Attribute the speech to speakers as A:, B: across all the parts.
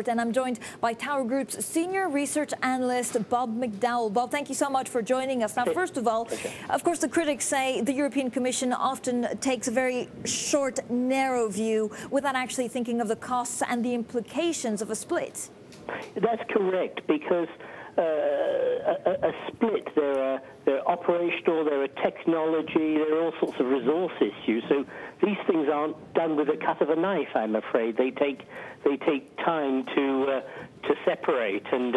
A: And I'm joined by Tower Group's Senior Research Analyst, Bob McDowell. Bob, thank you so much for joining us. Now, first of all, of course, the critics say the European Commission often takes a very short, narrow view without actually thinking of the costs and the implications of a split.
B: That's correct, because a split, there are operational, there are technology, there are all sorts of resource issues. So these things aren't done with a cut of a knife, I'm afraid. They take time to separate, and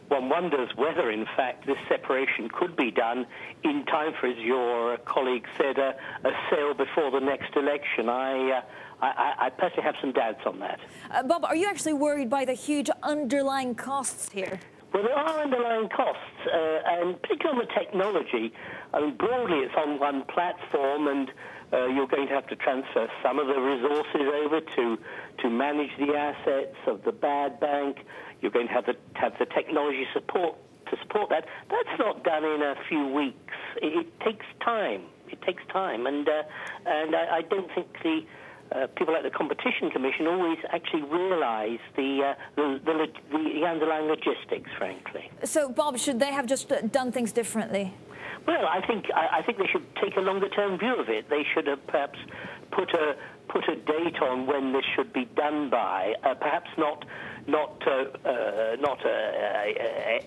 B: one wonders whether, in fact, this separation could be done in time for, as your colleague said, a sale before the next election. I personally have some doubts on that.
A: Bob, are you actually worried by the huge underlying costs here?
B: Well, there are underlying costs, and particularly on the technology. I mean, broadly, it's on one platform, and you're going to have to transfer some of the resources over to manage the assets of the bad bank. You're going to have the technology support to support that. That's not done in a few weeks. It takes time. It takes time, and I don't think the people like the Competition Commission always actually realise the underlying logistics, frankly.
A: So, Bob, should they have just done things differently?
B: Well, I think they should take a longer-term view of it. They should have perhaps put a date on when this should be done by. Perhaps not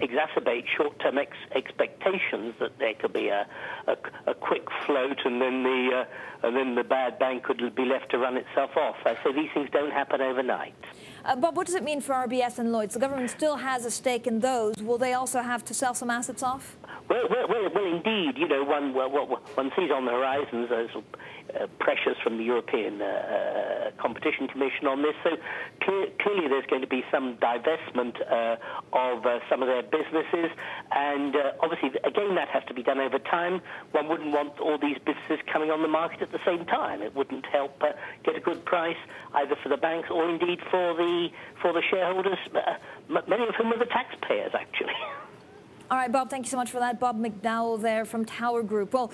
B: exacerbate short-term expectations that there could be a quick float, and then the bad bank could be left to run itself off. So these things don't happen overnight.
A: Bob, what does it mean for RBS and Lloyds? The government still has a stake in those. Will they also have to sell some assets off?
B: Well, indeed. You know, one sees on the horizons those pressures from the European Competition Commission on this. So clearly there's going to be some divestment of some of their businesses. And obviously, again, that has to be done over time. One wouldn't want all these businesses coming on the market at the same time. It wouldn't help get a good price either for the banks or indeed for the shareholders, many of whom are the taxpayers, actually.
A: All right, Bob, thank you so much for that. Bob McDowell there from Tower Group. Well,